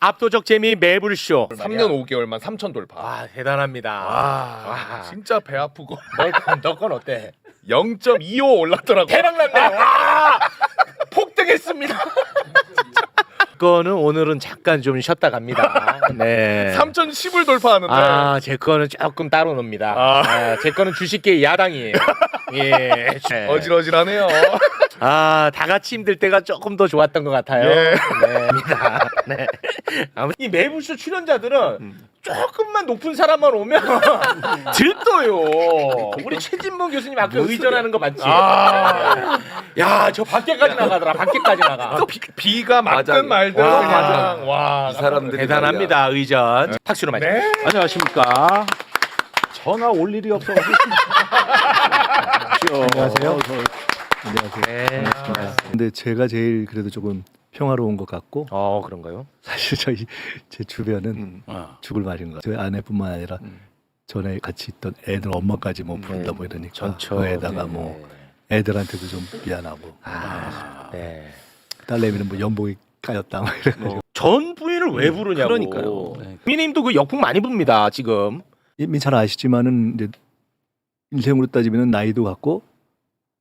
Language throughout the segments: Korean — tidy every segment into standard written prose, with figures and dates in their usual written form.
압도적 재미 매불쇼. 3년 5개월만 3천 돌파. 와 대단합니다. 와, 진짜 배 아프고. 너건 어때? 0.25 올랐더라고. 대박났네. 와 폭등했습니다. 거는 오늘은 잠깐 좀 쉬었다 갑니다. 네. 3,010을 돌파하는데. 아, 제 거는 조금 따로 놉니다. 제 거는 주식계 야당이에요. 예. 어질어질하네요. 아, 다 같이 힘들 때가 조금 더 좋았던 것 같아요. 예. 네. 아무튼 이 매불쇼 출연자들은 조금만 높은 사람만 오면 들떠요. 우리 최진봉 교수님 아까 의전하는 거 맞지? 야, 저 밖에까지 나가더라. 밖에까지 나가. 또 비가 맞든 말든 와, 그냥 와, 이 사람들이 대단합니다. 의전. 박수로 맞죠. 네. 안녕하십니까. 전화 올 일이 없어가지고. 안녕하세요. 안녕하세요. 네. 근데 제가 제일 그래도 조금 평화로운 것 같고 그런가요? 사실 제 주변은 죽을 말인 것 같아요. 저희 아내뿐만 아니라 전에 같이 있던 애들 엄마까지 뭐 부른다 뭐 이러니까 전처. 거기에다가 뭐 애들한테도 좀 미안하고 네. 딸내미는 뭐 연봉이 까였다 막 이래가지고 전 부인을 왜 부르냐고. 그러니까요. 네. 부인님도 그 역풍 많이 붑니다 지금. 이미 잘 아시지만은 이제 인생으로 따지면 나이도 같고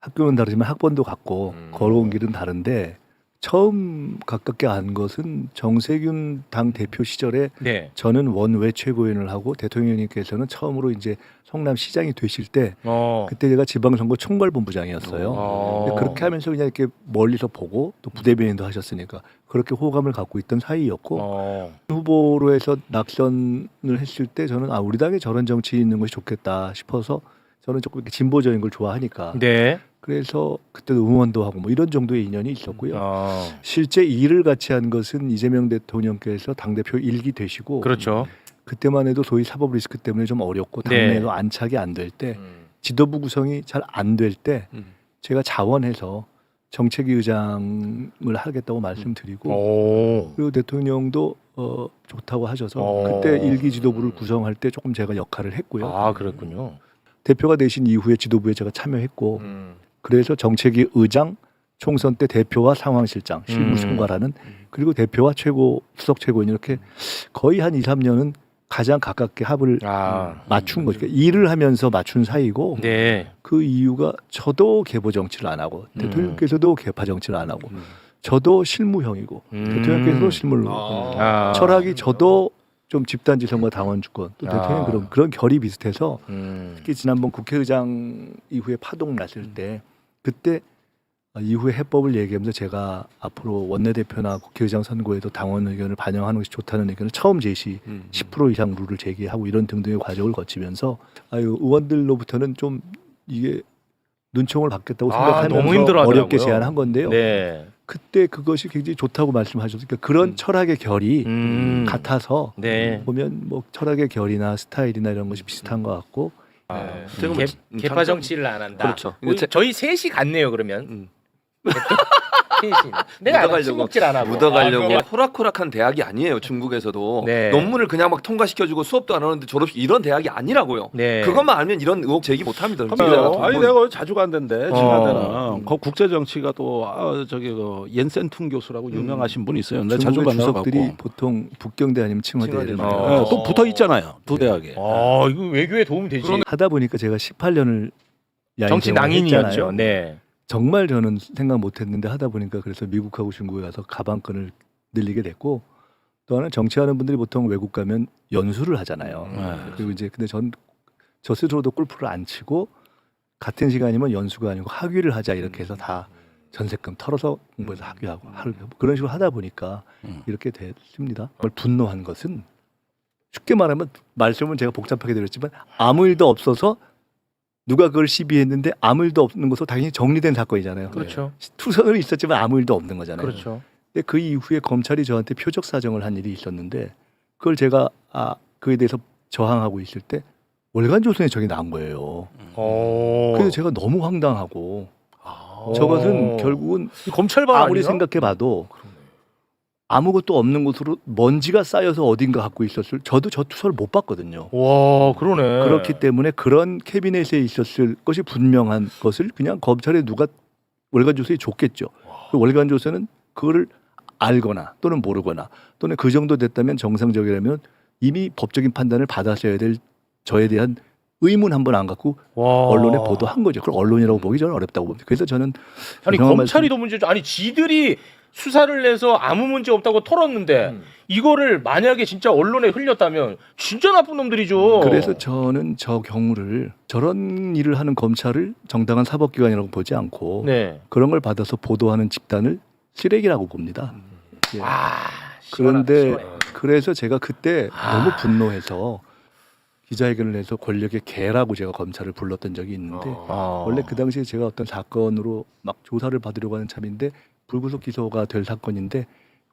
학교는 다르지만 학번도 같고 걸어온 길은 다른데 처음 가깝게 안 것은 정세균 당 대표 시절에 네. 저는 원외 최고위원을 하고 대통령님께서는 처음으로 이제 성남시장이 되실 때 그때 제가 지방선거 총괄본부장이었어요. 근데 그렇게 하면서 그냥 이렇게 멀리서 보고 또 부대변인도 하셨으니까 그렇게 호감을 갖고 있던 사이였고 후보로 해서 낙선을 했을 때 저는 우리 당에 저런 정치 있는 것이 좋겠다 싶어서 저는 조금 이렇게 진보적인 걸 좋아하니까 네. 그래서 그때도 응원도 하고 뭐 이런 정도의 인연이 있었고요. 실제 일을 같이 한 것은 이재명 대통령께서 당대표 1기 되시고 그렇죠. 그때만 해도 소위 사법 리스크 때문에 좀 어렵고 당내에도 안착이 안 될 때 지도부 구성이 잘 안 될 때 제가 자원해서 정책위 의장을 하겠다고 말씀드리고 그리고 대통령도 좋다고 하셔서 그때 1기 지도부를 구성할 때 조금 제가 역할을 했고요. 아, 그랬군요. 대표가 되신 이후에 지도부에 제가 참여했고 그래서 정책위 의장, 총선 때 대표와 상황실장, 실무총괄하는 그리고 대표와 최고 수석 최고위원 이렇게 거의 한 2, 3년은 가장 가깝게 합을 맞춘 거죠. 그러니까 일을 하면서 맞춘 사이고 네. 그 이유가 저도 계보 정치를 안 하고 대통령께서도 계파 정치를 안 하고 저도 실무형이고 대통령께서도 실무로 철학이 저도 좀 집단지성과 당원주권 또 대통령 그런 결이 비슷해서 특히 지난번 국회의장 이후에 파동 났을 때 그때 이후에 해법을 얘기하면서 제가 앞으로 원내대표나 국회의장 선거에도 당원 의견을 반영하는 것이 좋다는 의견을 처음 제시 10% 이상 룰을 제기하고 이런 등등의 과정을 거치면서 의원들로부터는 좀 이게 눈총을 받겠다고 생각하면서 너무 힘들어하더라고요. 어렵게 제안한 건데요. 네. 그때 그것이 굉장히 좋다고 말씀하셨어요. 그러니까 그런 철학의 결이 같아서 네. 보면 뭐 철학의 결이나 스타일이나 이런 것이 비슷한 것 같고 개파 정치를 안 한다. 그렇죠. 저희 셋이 같네요 그러면. 셋이. 내가 친목질 안 하고. 묻어가려고 호락호락한 대학이 아니에요. 중국에서도 네. 논문을 그냥 막 통과시켜주고 수업도 안 하는데 졸업식 이런 대학이 아니라고요. 네. 그것만 알면 이런 의혹 제기 못합니다. 아니 내가 거기 자주 간다는데 지난 데는 그 국제 정치가 또 저기 그 옌센퉁 교수라고 유명하신 분이 있어요. 근데 자주 중국의 간다고. 주석들이 보통 북경대 아니면 칭화대를 또 붙어 있잖아요. 두 대학에. 이거 외교에 도움이 되지. 하다 보니까 제가 18년을 정치 낭인이었죠. 네. 정말 저는 생각 못했는데 하다 보니까 그래서 미국하고 중국에 가서 가방끈을 늘리게 됐고 또 하나는 정치하는 분들이 보통 외국 가면 연수를 하잖아요. 그리고 이제 근데 저 스스로도 골프를 안 치고 같은 시간이면 연수가 아니고 학위를 하자 이렇게 해서 다 전세금 털어서 공부해서 학위하고 그런 식으로 하다 보니까 이렇게 됐습니다. 정말 분노한 것은 쉽게 말하면 말씀은 제가 복잡하게 드렸지만 아무 일도 없어서 누가 그걸 시비했는데 아무 일도 없는 것으로 당연히 정리된 사건이잖아요. 그렇죠. 투선은 있었지만 아무 일도 없는 거잖아요. 그렇죠. 근데 그 이후에 검찰이 저한테 표적 사정을 한 일이 있었는데 그걸 제가 그에 대해서 저항하고 있을 때 월간 조선에 저게 나온 거예요. 그래서 제가 너무 황당하고 저것은 결국은 검찰반 아무리 아니야? 생각해봐도 아무것도 없는 곳으로 먼지가 쌓여서 어딘가 갖고 있었을 저도 저 투서를 못 봤거든요. 와 그러네. 그렇기 때문에 그런 캐비넷에 있었을 것이 분명한 것을 그냥 검찰에 누가 월간 조서에 줬겠죠. 그 월간 조서는 그거를 알거나 또는 모르거나 또는 그 정도 됐다면 정상적이라면 이미 법적인 판단을 받았어야 될 저에 대한 의문 한 번 안 갖고 언론에 보도한 거죠. 그걸 언론이라고 보기 저는 어렵다고 봅니다. 그래서 저는 아니 유명한 검찰이 더 문제죠. 아니 지들이 수사를 해서 아무 문제 없다고 털었는데 이거를 만약에 진짜 언론에 흘렸다면 진짜 나쁜 놈들이죠. 그래서 저는 저 경우를 저런 일을 하는 검찰을 정당한 사법기관이라고 보지 않고 네. 그런 걸 받아서 보도하는 집단을 쓰레기라고 봅니다. 예. 아, 그런데 시원하다. 그래서 제가 그때 너무 분노해서 기자회견을 해서 권력의 개라고 제가 검찰을 불렀던 적이 있는데 원래 그 당시에 제가 어떤 사건으로 막 조사를 받으려고 하는 참인데 불구속 기소가 될 사건인데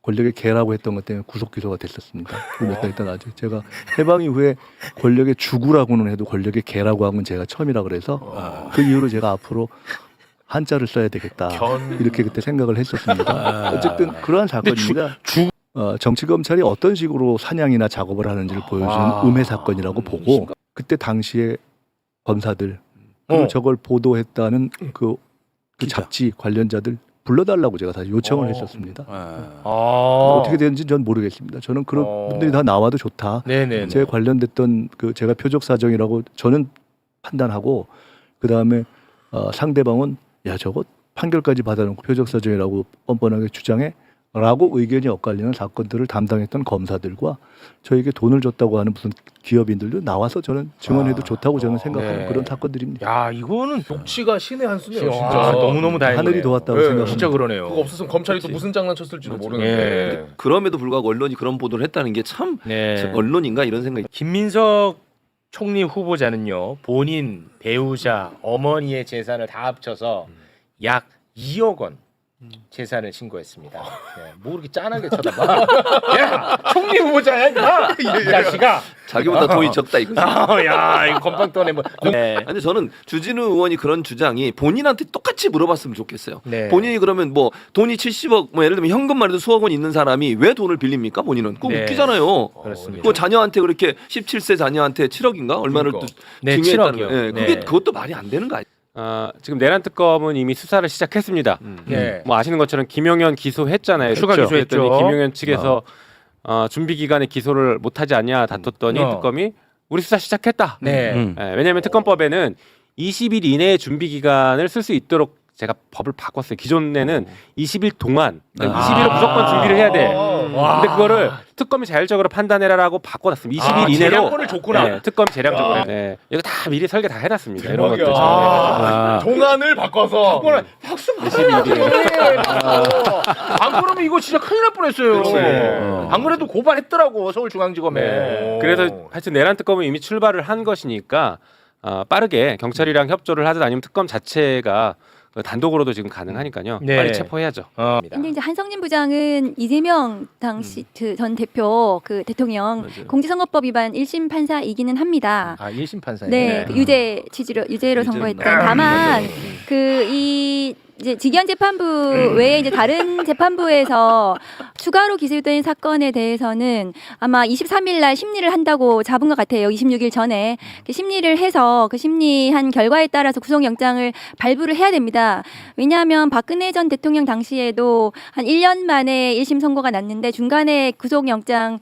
권력의 개라고 했던 것 때문에 구속 기소가 됐었습니다. 몇 달 있다 나중에 제가 해방 이후에 권력의 주구라고는 해도 권력의 개라고 하면 제가 처음이라 그래서 그 이후로 제가 앞으로 한자를 써야 되겠다 이렇게 그때 생각을 했었습니다. 어쨌든 그러한 사건입니다. 정치 검찰이 어떤 식으로 사냥이나 작업을 하는지를 보여주는 음해 사건이라고 보고 그때 당시에 검사들 그리고 저걸 보도했다는 그 잡지 관련자들 불러달라고 제가 다시 요청을 했었습니다. 어떻게 되는지 전 모르겠습니다. 저는 그런 분들이 다 나와도 좋다. 네네. 제 관련됐던 그 제가 표적 사정이라고 저는 판단하고 그 다음에 상대방은 야 저거 판결까지 받아놓고 표적 사정이라고 뻔뻔하게 주장해. 라고 의견이 엇갈리는 사건들을 담당했던 검사들과 저에게 돈을 줬다고 하는 무슨 기업인들도 나와서 저는 증언해도 좋다고 저는 생각하는 네. 그런 사건들입니다. 야 이거는 녹취가 신의 한 수네요. 진짜. 진짜 너무너무 다행이네요. 하늘이 도왔다고 네, 생각합니다. 진짜 그러네요. 그거 없었으면 검찰이 또 무슨 장난 쳤을지도 모르는데. 그럼에도 불구하고 언론이 그런 보도를 했다는 게 참 네. 언론인가 이런 생각이. 김민석 총리 후보자는요 본인, 배우자, 어머니의 재산을 다 합쳐서 약 2억 원 재산을 신고했습니다. 네, 뭐 그렇게 짠하게 쳐다봐? 야 총리 후보자야 임마! 이 자식아. 자기보다 돈이 적다 이거지. 야 이거 건빵 떠네 뭐. 네. 아니 저는 주진우 의원이 그런 주장이 본인한테 똑같이 물어봤으면 좋겠어요. 네. 본인이 그러면 뭐 돈이 70억 뭐 예를 들면 현금만 해도 수억 원 있는 사람이 왜 돈을 빌립니까? 본인은 그거 네. 웃기잖아요. 그렇습니다. 그 자녀한테 그렇게 17세 자녀한테 7억인가 얼마를 또 네, 증여했다는 7억이요. 거예요. 네. 그게 그것도 말이 안 되는 거 아니에요? 지금 내란 특검은 이미 수사를 시작했습니다. 네. 뭐 아시는 것처럼 김용현 기소했잖아요. 추가 그렇죠? 기소했죠. 그랬더니 김용현 측에서 준비 기간에 기소를 못하지 않냐 다퉜더니 특검이 우리 수사 시작했다. 네. 왜냐하면 특검법에는 20일 이내에 준비 기간을 쓸 수 있도록 제가 법을 바꿨어요. 기존에는 20일 동안, 그러니까 20일은 무조건 준비를 해야 돼. 근데 그거를 특검이 자율적으로 판단해라라고 바꿔놨습니다. 20일 이내로. 재량권을 줬구나. 네, 특검이 재량적으로. 네, 이거 다 미리 설계 다 해놨습니다. 이런 것들. 동안을 바꿔서. 박수 받아야지. 안 그러면 이거 진짜 큰일 날 뻔했어요. 안 그래도 고발했더라고 서울중앙지검에. 네. 그래서 하여튼 내란 특검은 이미 출발을 한 것이니까 빠르게 경찰이랑 협조를 하든 아니면 특검 자체가 단독으로도 지금 가능하니까요. 네. 빨리 체포해야죠. 근데 이제 한성진 부장은 이재명 당시 전 대표 그 대통령 공직선거법 위반 1심 판사이기는 합니다. 아 1심 판사에. 네, 그 유죄로 선고했던. 다만 그 이 이제 직위원 재판부 외에 이제 다른 재판부에서 추가로 기소된 사건에 대해서는 아마 23일 날 심리를 한다고 잡은 것 같아요. 26일 전에 그 심리를 해서 그 심리한 결과에 따라서 구속영장을 발부를 해야 됩니다. 왜냐하면 박근혜 전 대통령 당시에도 한 1년 만에 1심 선고가 났는데 중간에 구속영장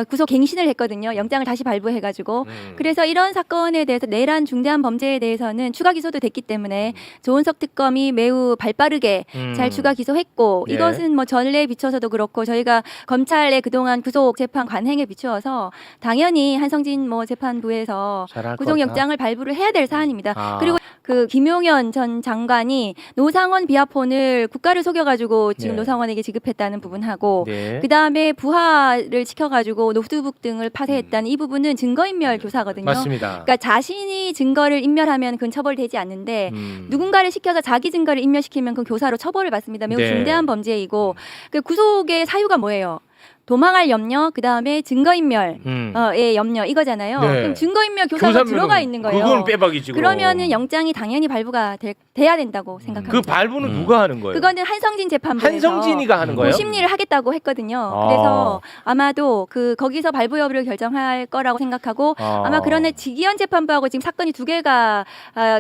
구속갱신을 했거든요. 영장을 다시 발부해가지고 그래서 이런 사건에 대해서 내란 중대한 범죄에 대해서는 추가 기소도 됐기 때문에 조은석 특검이 매우 발빠르게 잘 추가 기소했고 예. 이것은 뭐 전례에 비춰서도 그렇고 저희가 검찰의 그동안 구속 재판 관행에 비추어서 당연히 한성진 뭐 재판부에서 잘할 구속영장을 발부를 해야 될 사안입니다. 아. 그리고 그 김용현 전 장관이 노상원 비하폰을 국가를 속여가지고 지금 네. 노상원에게 지급했다는 부분하고 네. 그 다음에 부하를 지켜가지고 노트북 등을 파쇄했다는 이 부분은 증거인멸 교사거든요. 맞습니다. 그러니까 자신이 증거를 인멸하면 그건 처벌되지 않는데 누군가를 시켜서 자기 증거를 인멸시키면 그건 교사로 처벌을 받습니다. 매우 네. 중대한 범죄이고 그 구속의 사유가 뭐예요? 도망할 염려, 그 다음에 증거인멸의 염려 이거잖아요. 네. 그럼 증거인멸 교사가 들어가 있는 거예요. 그건 빼박이지. 그럼. 그러면은 영장이 당연히 발부가 돼야 된다고 생각합니다. 그 발부는 누가 하는 거예요? 그거는 한성진 재판부에서 한성진이가 하는 거예요? 심리를 하겠다고 했거든요. 아. 그래서 아마도 그 거기서 발부 여부를 결정할 거라고 생각하고 아마 그러네 직위원 재판부하고 지금 사건이 두 개가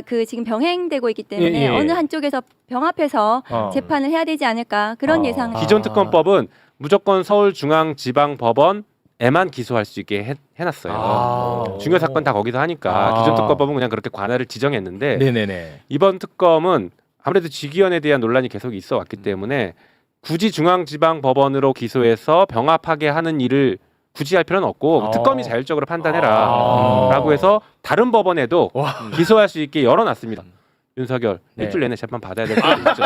그 지금 병행되고 있기 때문에 예, 예. 어느 한쪽에서 병합해서 재판을 해야 되지 않을까 그런 예상. 기존 특검법은 무조건 서울중앙지방법원에만 기소할 수 있게 해놨어요. 중요 사건 다 거기서 하니까 기존 특검법은 그냥 그렇게 관할을 지정했는데 네네네. 이번 특검은 아무래도 직위원에 대한 논란이 계속 있어 왔기 때문에 굳이 중앙지방법원으로 기소해서 병합하게 하는 일을 굳이 할 필요는 없고 특검이 자율적으로 판단해라 라고 해서 다른 법원에도 기소할 수 있게 열어놨습니다. 윤석열 네. 일주일 내내 재판 받아야 될 필요 있죠.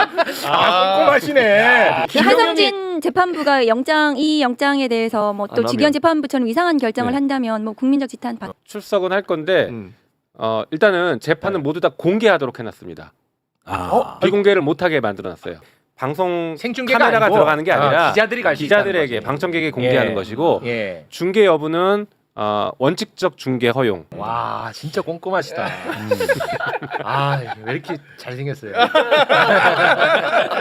꼼꼼하시네. 그 한성진 재판부가 이 영장에 대해서 뭐 또 안 직위원 하면. 재판부처럼 이상한 결정을 네. 한다면 뭐 국민적 지탄 받. 출석은 할 건데 일단은 재판은 모두 다 공개하도록 해놨습니다. 비공개를 못하게 만들어놨어요. 방송 생중계가 카메라가 아니고, 들어가는 게 아니라 기자들이 갈 수 있다는 기자들에게 거지. 방청객에 공개하는 예. 것이고 예. 중계 여부는 원칙적 중계 허용. 와 진짜 꼼꼼하시다. 왜 이렇게 잘생겼어요?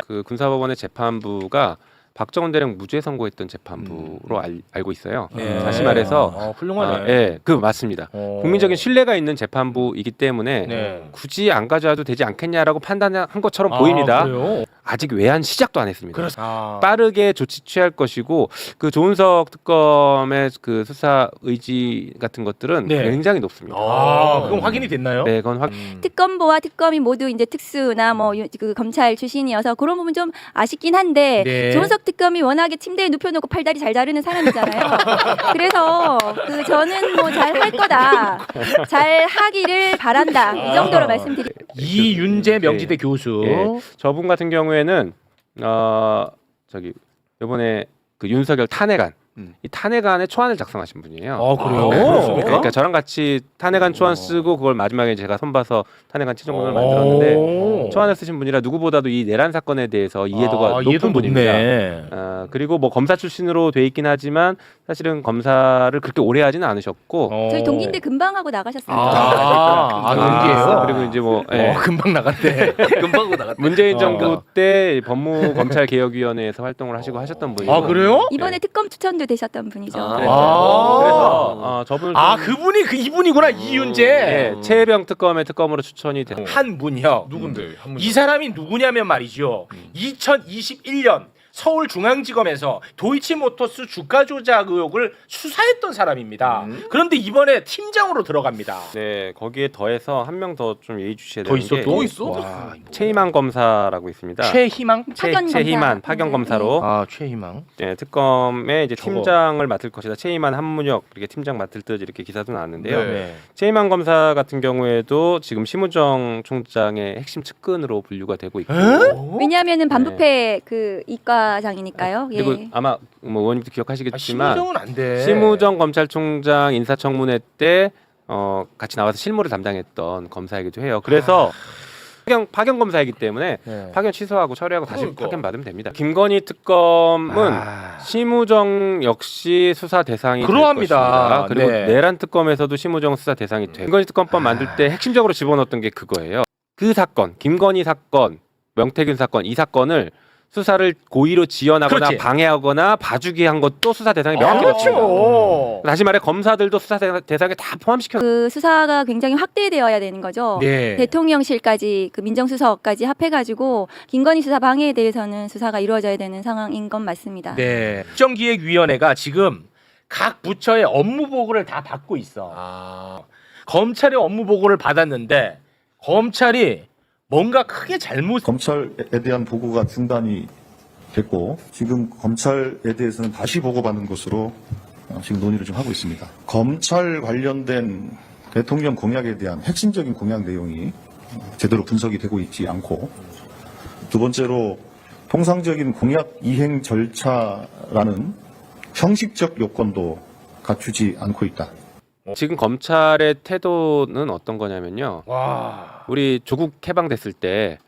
그 군사법원의 재판부가 박정원 대령 무죄 선고했던 재판부로 알고 있어요. 네. 다시 말해서 훌륭하네. 예, 그 맞습니다. 국민적인 신뢰가 있는 재판부이기 때문에 네. 굳이 안 가져와도 되지 않겠냐라고 판단한 것처럼 보입니다. 그래요? 아직 외환 시작도 안 했습니다. 아. 빠르게 조치 취할 것이고 그 조은석 특검의 그 수사 의지 같은 것들은 네. 굉장히 높습니다. 그건 확인이 됐나요? 네, 그건 특검보와 특검이 모두 이제 특수나 뭐 그 검찰 출신이어서 그런 부분 좀 아쉽긴 한데 네. 조은석 특검이 워낙에 침대에 눕혀놓고 팔다리 잘 자르는 사람이잖아요. 그래서 그 저는 뭐 잘 할 거다, 잘 하기를 바란다 이 정도로 말씀드립니다. 이윤재 명지대 교수. 예. 저분 같은 경우에는 저기 이번에 그 윤석열 탄핵안 이 탄핵안에 초안을 작성하신 분이에요. 그래요? 네, 그렇습니까? 그러니까 저랑 같이 탄핵안 초안 쓰고 그걸 마지막에 제가 손봐서 탄핵안 최종본을 만들었는데 초안을 쓰신 분이라 누구보다도 이 내란 사건에 대해서 이해도가 높은 분입니다. 높네. 그리고 뭐 검사 출신으로 돼 있긴 하지만 사실은 검사를 그렇게 오래 하지는 않으셨고 저희 동기인데 금방 하고 나가셨어요. 동기예요? 그리고 이제 뭐 예. 금방 나갔대. 금방 나갔다. 문재인 정부 때 법무검찰개혁위원회에서 활동을 하시고 하셨던 분이고 그래요? 이번에 특검 추천도 되셨던 분이죠. 그래서 저분을 그분이 이분이구나 이윤재. 예, 최혜병 특검의 특검으로 추천이 된 한문혁. 누군데? 한 이 사람이 누구냐면 말이죠. 2021년 서울중앙지검에서 도이치모터스 주가 조작 의혹을 수사했던 사람입니다. 그런데 이번에 팀장으로 들어갑니다. 네, 거기에 더해서 한 명 더 좀 예의주시해야 더 되는 있어 게 또? 있어? 최희만 검사라고 있습니다. 최희망? 최희만 파견 검사로 최희망. 네, 특검의 이제 팀장을 맡을 것이다. 최희만 한문혁 이렇게 팀장 맡을 듯 이렇게 기사도 나왔는데요. 네. 최희만 검사 같은 경우에도 지금 심우정 총장의 핵심 측근으로 분류가 되고 있고 왜냐하면은 반부패 그 이과장이니까요. 예. 그리고 아마 뭐 의원님도 기억하시겠지만 심정은 안 돼. 심우정 검찰총장 인사청문회 때 같이 나와서 실무를 담당했던 검사이기도 해요. 그래서 파견 검사이기 때문에 파견 취소하고 처리하고 다시 그러니까. 파견 받으면 됩니다. 김건희 특검은 심우정 역시 수사 대상이 그러합니다. 될 것입니다. 그리고 네. 내란 특검에서도 심우정 수사 대상이 돼요. 김건희 특검법 만들 때 핵심적으로 집어넣었던 게 그거예요. 그 사건, 김건희 사건, 명태균 사건 이 사건을 수사를 고의로 지연하거나 그렇지. 방해하거나 봐주기 한 것도 수사 대상에 명확히 넣습니다. 다시 말해 검사들도 수사 대상에 다 포함시켜. 그 수사가 굉장히 확대되어야 되는 거죠. 네. 대통령실까지 그 민정수석까지 합해가지고 김건희 수사 방해에 대해서는 수사가 이루어져야 되는 상황인 건 맞습니다. 네. 국정기획위원회가 지금 각 부처의 업무 보고를 다 받고 있어. 검찰의 업무 보고를 받았는데 검찰이 뭔가 크게 잘못. 검찰에 대한 보고가 중단이 됐고 지금 검찰에 대해서는 다시 보고받는 것으로 지금 논의를 좀 하고 있습니다. 검찰 관련된 대통령 공약에 대한 핵심적인 공약 내용이 제대로 분석이 되고 있지 않고 두 번째로 통상적인 공약 이행 절차라는 형식적 요건도 갖추지 않고 있다. 지금 검찰의 태도는 어떤 거냐면요. 우리 조국 해방됐을 때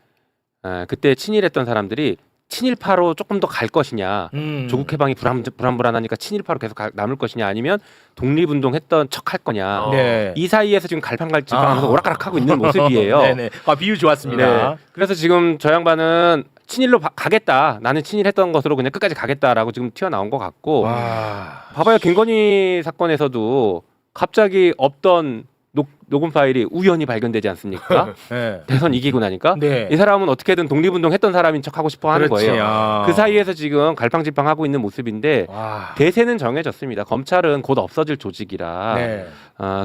그때 친일했던 사람들이 친일파로 조금 더 갈 것이냐, 조국 해방이 불안불안하니까 친일파로 계속 남을 것이냐, 아니면 독립운동했던 척할 거냐. 네. 이 사이에서 지금 갈팡갈팡하면서 오락가락하고 있는 모습이에요. 네네. 비유 좋았습니다. 네. 그래서 지금 저 양반은 친일로 가겠다. 나는 친일했던 것으로 그냥 끝까지 가겠다라고 지금 튀어나온 것 같고. 봐봐요. 김건희 사건에서도 갑자기 없던 녹음 파일이 우연히 발견되지 않습니까? 네. 대선 이기고 나니까 네. 이 사람은 어떻게든 독립운동했던 사람인 척하고 싶어 하는 그렇지. 거예요. 아. 그 사이에서 지금 갈팡질팡하고 있는 모습인데 와. 대세는 정해졌습니다. 검찰은 곧 없어질 조직이라 네.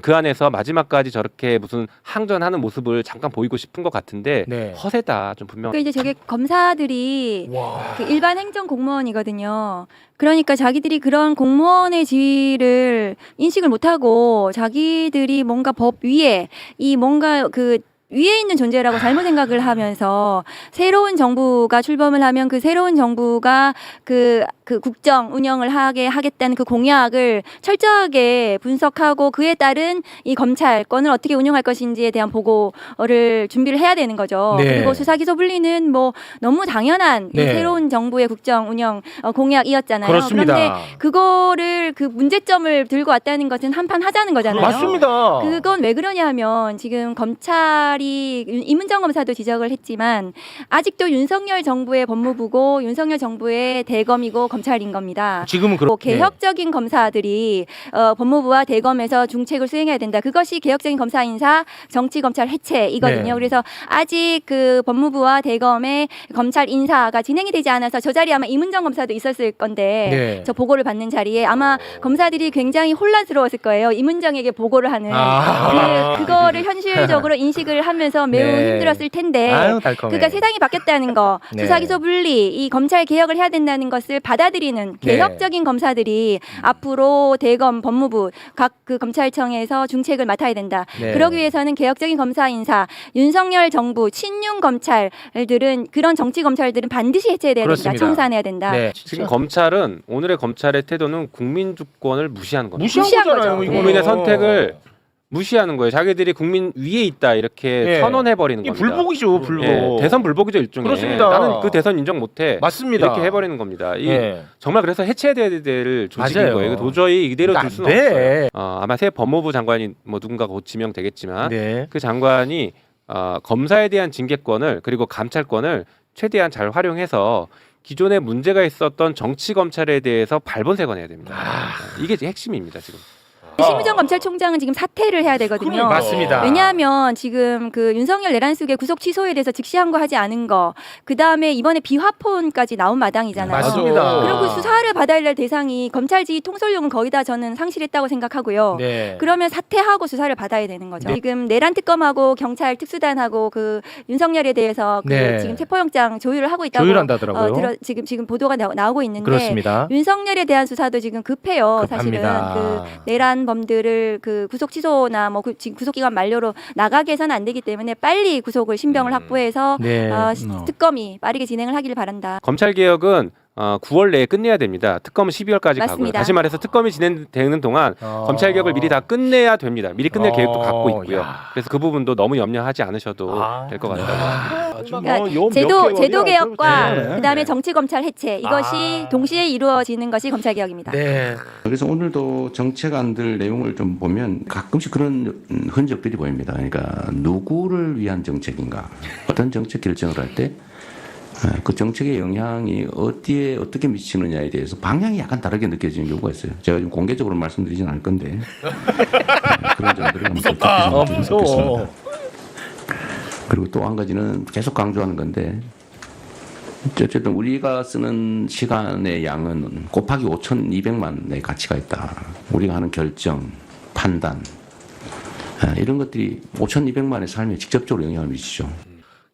그 안에서 마지막까지 저렇게 무슨 항전하는 모습을 잠깐 보이고 싶은 것 같은데 네. 허세다 좀 분명. 그러니까 이제 저게 검사들이 그 일반 행정 공무원이거든요. 그러니까 자기들이 그런 공무원의 지위를 인식을 못하고 자기들이 뭔가 법 위에 이 뭔가 그 위에 있는 존재라고 잘못 생각을 하면서 새로운 정부가 출범을 하면 그 새로운 정부가 그 국정 운영을 하겠다는 그 공약을 철저하게 분석하고 그에 따른 이 검찰권을 어떻게 운영할 것인지에 대한 보고를 준비를 해야 되는 거죠. 네. 그리고 수사기소 분리는 뭐 너무 당연한 이 네. 새로운 정부의 국정 운영 공약이었잖아요. 그렇습니다. 그런데 그거를 그 문제점을 들고 왔다는 것은 한판 하자는 거잖아요. 맞습니다. 그건 왜 그러냐 하면 지금 검찰이 이문정 검사도 지적을 했지만 아직도 윤석열 정부의 법무부고 윤석열 정부의 대검이고 검찰인 겁니다. 지금은 뭐 개혁적인 검사들이 법무부와 대검에서 중책을 수행해야 된다. 그것이 개혁적인 검사 인사, 정치 검찰 해체이거든요. 네. 그래서 아직 그 법무부와 대검의 검찰 인사가 진행이 되지 않아서 저 자리에 아마 이문정 검사도 있었을 건데 네. 저 보고를 받는 자리에 아마 검사들이 굉장히 혼란스러웠을 거예요. 이문정에게 보고를 하는 그거를 현실적으로 인식을 하면서 매우 네. 힘들었을 텐데 아유, 달콤해. 그러니까 세상이 바뀌었다는 거, 네. 수사기소 분리, 이 검찰 개혁을 해야 된다는 것을 받아들이는 네. 개혁적인 검사들이 앞으로 대검, 법무부 각 그 검찰청에서 중책을 맡아야 된다. 네. 그러기 위해서는 개혁적인 검사 인사, 윤석열 정부, 친윤 검찰들은 그런 정치 검찰들은 반드시 해체돼야 그렇습니다. 된다. 청산해야 된다. 네. 지금 검찰은 오늘의 검찰의 태도는 국민 주권을 무시하는 겁니다. 무시한 무시한 거잖아요. 거죠. 이거는. 국민의 선택을 무시하는 거예요. 자기들이 국민 위에 있다 이렇게 네. 선언해 버리는 이 겁니다. 불복이죠, 불복. 예, 대선 불복이죠 일종의. 그렇습니다. 나는 그 대선 인정 못해. 맞습니다. 이렇게 해버리는 겁니다. 예. 정말 그래서 해체돼야 될 조직인 맞아요. 거예요. 이거 도저히 이대로 안 둘 수는 돼. 없어요. 아마 새 법무부 장관이 뭐 누군가가 곧 지명되겠지만 네. 그 장관이 검사에 대한 징계권을 그리고 감찰권을 최대한 잘 활용해서 기존에 문제가 있었던 정치 검찰에 대해서 발본색원해야 됩니다. 이게 핵심입니다 지금. 심우정 검찰총장은 지금 사퇴를 해야 되거든요. 맞습니다. 왜냐하면 지금 그 윤석열 내란숙의 구속 취소에 대해서 즉시 항고하지 않은 거, 그 다음에 이번에 비화폰까지 나온 마당이잖아요. 맞습니다. 그리고 수사를 받아야 할 대상이 검찰직 통솔용은 거의 다 저는 상실했다고 생각하고요. 네. 그러면 사퇴하고 수사를 받아야 되는 거죠. 지금 내란 특검하고 경찰 특수단하고 그 윤석열에 대해서 그 네. 지금 체포영장 조율을 하고 있다고 조율한다더라고요. 지금 보도가 나오고 있는데 그렇습니다. 윤석열에 대한 수사도 지금 급해요. 급합니다. 사실은 그 내란 범들을 그 구속 취소나 뭐 지금 구속 기간 만료로 나가게 해서는 안 되기 때문에 빨리 구속을 신병을 확보해서 네. 특검이 빠르게 진행을 하기를 바란다. 검찰 개혁은 9월 내에 끝내야 됩니다. 특검은 12월까지 가고요. 맞습니다. 다시 말해서 특검이 진행되는 동안 검찰 개혁을 미리 다 끝내야 됩니다. 미리 끝낼 계획도 갖고 있고요. 야. 그래서 그 부분도 너무 염려하지 않으셔도 될 것 같다. 아주 그러니까 뭐 요몇 제도 개월이야. 개혁과 네. 그다음에 정치 검찰 해체 이것이 동시에 이루어지는 것이 검찰 개혁입니다. 네. 그래서 오늘도 정책안들 내용을 좀 보면 가끔씩 그런 흔적들이 보입니다. 그러니까 누구를 위한 정책인가, 어떤 정책 결정을 할 때 그 정책의 영향이 어디에 어떻게 미치느냐에 대해서 방향이 약간 다르게 느껴지는 경우가 있어요. 제가 좀 공개적으로 말씀드리진 않을 건데 그런 점들을 무섭다. 무서워. 그리고 또 한 가지는 계속 강조하는 건데 어쨌든 우리가 쓰는 시간의 양은 곱하기 5,200만의 가치가 있다. 우리가 하는 결정, 판단 이런 것들이 5,200만의 삶에 직접적으로 영향을 미치죠.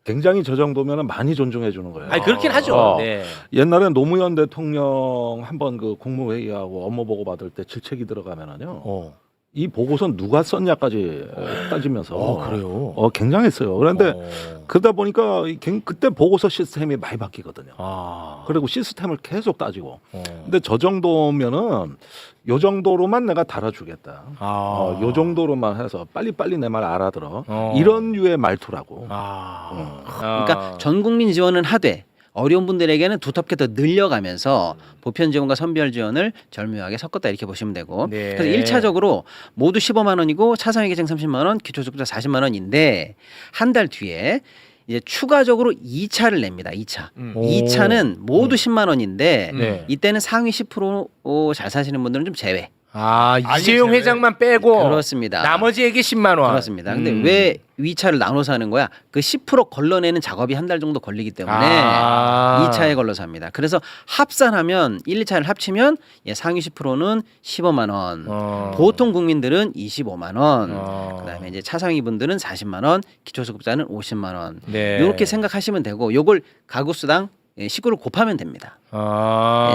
굉장히 저 정도면 많이 존중해 주는 거예요. 아니 그렇긴 하죠. 네. 옛날에 노무현 대통령 한번 그 국무회의하고 업무 보고 받을 때 질책이 들어가면은요. 이 보고서 누가 썼냐까지 따지면서 그래요. 굉장했어요. 그런데 그러다 보니까 그때 보고서 시스템이 많이 바뀌거든요. 그리고 시스템을 계속 따지고. 근데 저 정도면은 요 정도로만 내가 달아주겠다. 요 정도로만 해서 빨리빨리 내 말 알아들어. 이런 류의 말투라고. 그러니까 전 국민 지원은 하되 어려운 분들에게는 두텁게 더 늘려가면서 보편 지원과 선별 지원을 절묘하게 섞었다 이렇게 보시면 되고 네. 그래서 1차적으로 모두 15만 원이고 차상위 계층 30만 원, 기초소득자 40만 원인데 한 달 뒤에 이제 추가적으로 2차를 냅니다. 2차. 2차는 모두 10만 원인데 네. 이때는 상위 10% 잘 사시는 분들은 좀 제외. 이재용 회장만 빼고 그렇습니다. 나머지에게 10만 원. 그렇습니다. 근데 왜 위차를 나눠서 하는 거야? 그 10% 걸러내는 작업이 한 달 정도 걸리기 때문에 2차에 걸러서 합니다. 그래서 합산하면 1, 2차를 합치면 상위 10%는 15만 원, 보통 국민들은 25만 원, 그다음에 이제 차상위 분들은 40만 원, 기초수급자는 50만 원. 네. 이렇게 생각하시면 되고 요걸 가구수당 식구를 곱하면 됩니다.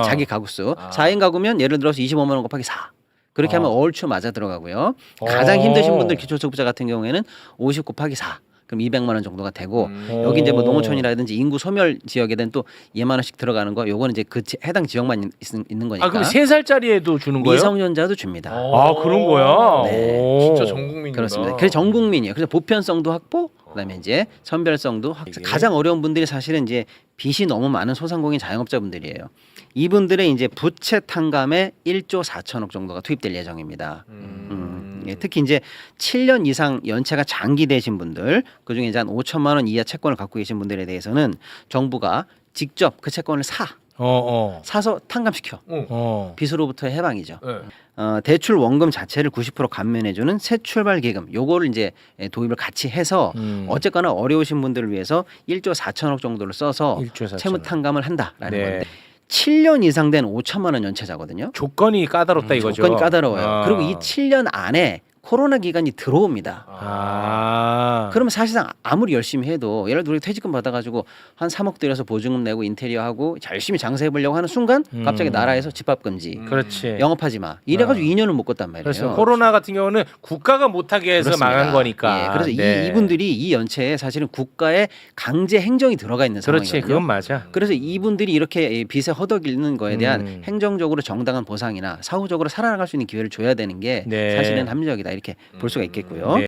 자기 가구수 4인 가구면 예를 들어서 25만 원 곱하기 4. 그렇게 하면 얼추 맞아 들어가고요. 가장 힘드신 분들 기초수급자 같은 경우에는 50 곱하기 4. 그럼 200만 원 정도가 되고 여기 이제 뭐 농어촌이라든지 인구 소멸 지역에는 또 2만 원씩 들어가는 거. 요거는 이제 그 해당 지역만 있는 거니까. 그럼 3살짜리에도 주는 거예요? 미성년자도 줍니다. 그런 거야? 네. 진짜 전 국민이다. 그렇습니다. 그래서 전 국민이에요. 그래서 보편성도 확보, 그다음에 이제 선별성도 확보. 가장 어려운 분들이 사실은 이제 빚이 너무 많은 소상공인 자영업자분들이에요. 이분들의 이제 부채 탕감에 1조 4천억 정도가 투입될 예정입니다. 특히 이제 7년 이상 연체가 장기되신 분들, 그중에 이제 한 5천만 원 이하 채권을 갖고 계신 분들에 대해서는 정부가 직접 그 채권을 사서 탕감시켜. 빚으로부터의 해방이죠. 대출 원금 자체를 90% 감면해주는 새 출발 기금, 요거를 이제 도입을 같이 해서 어쨌거나 어려우신 분들을 위해서 1조 4천억 정도를 써서 1조 4천억. 채무 탕감을 한다라는 네. 건데 7년 이상 된 5천만 원 연체자거든요. 조건이 까다롭다 이거죠. 조건이 까다로워요. 그리고 이 7년 안에 코로나 기간이 들어옵니다. 그러면 사실상 아무리 열심히 해도 예를 들어 퇴직금 받아가지고 한 3억 들여서 보증금 내고 인테리어 하고 열심히 장사해 보려고 하는 순간 갑자기 나라에서 집합 금지, 그렇지. 영업하지 마. 이래가지고 2년을 못 걷단 말이에요. 그래서 코로나 같은 경우는 국가가 못하게 해서 그렇습니다. 망한 거니까. 예, 그래서 네. 이분들이 이 연체에 사실은 국가의 강제 행정이 들어가 있는 그렇지, 상황이거든요. 그건 맞아. 그래서 이분들이 이렇게 빚에 허덕이는 거에 대한 행정적으로 정당한 보상이나 사후적으로 살아나갈 수 있는 기회를 줘야 되는 게 네. 사실은 합리적이다 이렇게 볼 수가 있겠고요. 네.